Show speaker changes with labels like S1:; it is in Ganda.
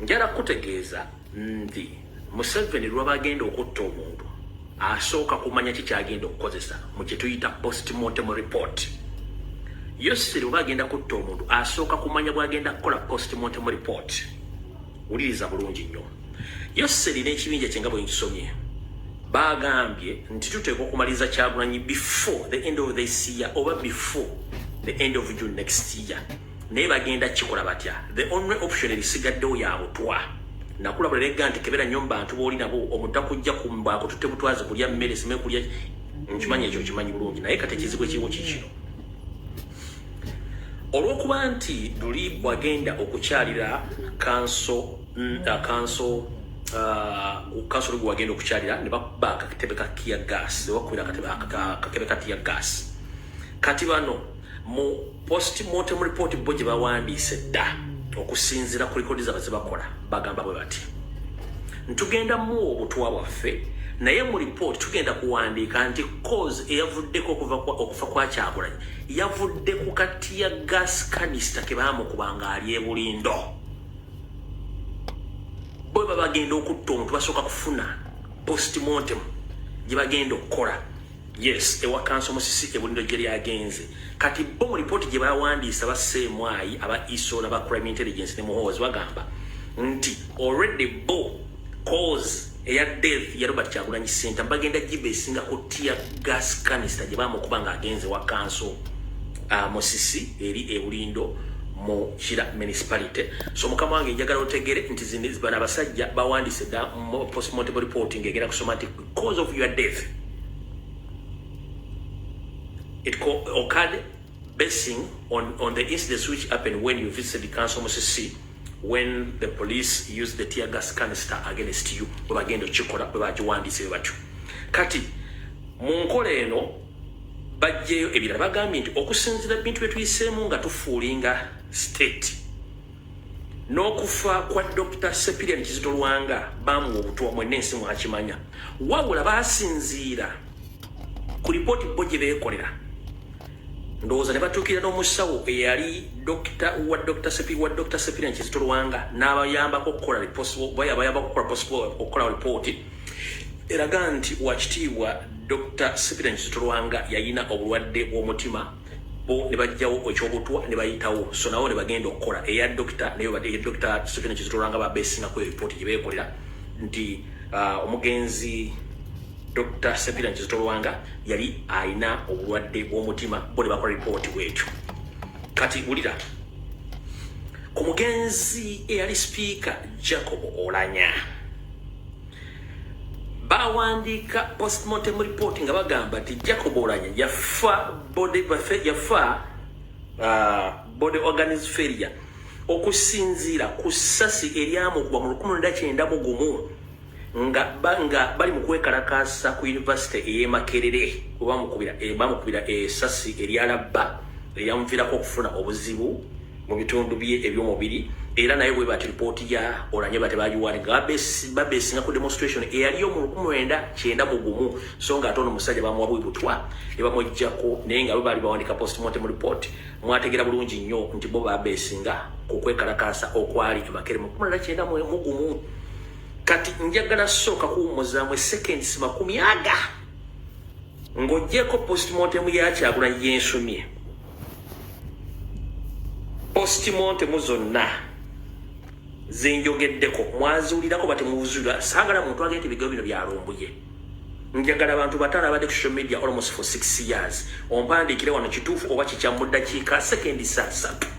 S1: njala kutegeeza nti Museveni lwaba agenda okutta omuntu asooka kumanya kikyagenda okukozesa mu kye tuyita postmortem report. Yoseri lwaba agenda kutta omuntu asooka kumanya bwagenda kukola postmortem report. Wuliriza bulungi nnyo. Yoseri n'ekibinja kye nga bwe nkisomye bagambye nti tuteekwa okumaliza Kyagulanyi before the end of this year oba before the end of June next year. Naye bagenda kikola batya? The only option erisigaddewo yabutwa. Nakulabulira nti kebera nnyo mu bantu booli nabo omutakujja kumbaako tutte butwaze kulya mmere sime kulya nkimanyi ekyo kimanyi bulungi naye kati ekizibu ekiriwo kikino. Olw'okuba nti Duli wagenda okukyalira kanso Lugwe wagenda okukyalira ne bakuba akatebe ka tear gas, ne bakubira akatebe ka tear gas. Kati bano mu postmortem report bo gye bawandiise dda okusinziira ku likodi zaabwe ze bakola bagamba bwe bati ntugenda mu obutwa bwaffe naye mu report tugenda kuwandiika nti cause eyavuddeko okufa kwa Kyagulanyi yavudde ku ka tear gas canister ke baamukubanga ali e Bulindo. Bwe bagenda okutta omuntu basooka kufuna postmortem gye bagenda okukola. Yes, ewa kanso Musisi e Bulindo gye lyagenze. Kati bo mu report gye bawandiisa ba Semwayi aba ISO n'aba crime intelligence ne Muhoozi bagamba nti already bo cause eya death ya Robert Kyagulanyi Center bagenda gibesinga ku tear gas canister gye baamukubanga agenze wa kanso Musisi eri e Bulindo mu Kira municipality. So mukama wange njagala otegere nti zindi bana basajja bawandiise da postmortem reporting egera kusoma nti cause of your death it occurred basing on the incidents which happened when you visited Council Musisi when the police used the tear gas canister against you. Bagenda chikola bagiwandiise batyo. Kati mu nkola eno bajjeyo ebirala bagambye nti okusinzira bintu bye tuyiseemu nga tufuulinga state n'okufa kwa Dr. Sepirian Kizito Lwanga bamuwa obutwa mwenensi mwakimanya wabula basinziira ku lipooti bo gye beekolera ndowooza ne batuukira n'omusawo eyali Dr. Sepirian Kizito Lwanga n'abayambako okukola lipooti eraga nti wakitiibwa Dr. Sepirian Kizito Lwanga yalina obulwadde bw'omutima bo ne bajjawo ekyobutwa ne bayitawo so nawo ne bagenda okukola eya Dr. Sepirian Kizito Lwanga babeesingako lipooti gye beekolera nti omugenzi Dr. Sepirian Kizito Lwanga yali aina obulwadde bw'omutima bo ne bakola lipooti bwekyo. Kati wulira ku mugenzi eyali speaker Jacob Oulanyah bawandika postmortem report nga bagamba nti Jacob Oulanyah yafa body organ failure okusinziira ku ssasi eryamugwa mu 1991 nga bali mu kwekalakaasa ku university ey'e Makerere bamukubira essasi eryalabba eryamvirako okufuna obuzibu mu bitundu bye eby'omubiri era naye bwe bati lipooti ya Oulanyah batebagiwandiika babeesinga ku demonstration eyaliyo mu 1991 so nga ate ono musajja bamuwa bwibutwa ne bamuggyako naye nga baali bawandika postmortem report mwategeera bulungi nnyo nti bo babeesinga ku kwekalakaasa okwali e Makerere mu 1991. Kati njagala sooka kuwummuzaamu seconds 10 ng'oggyeko postmortem ya Kyagulanyi yensomye postmortem zonna zenjogeddeko mwazuulirako batemuzuula saagala muntu agenda ebigabo bino byalumbuye. Njagala abantu bataano abadde ku social media almost for 6 years ompandiikire wano kituufu oba kikya mu ddakiika seconds 3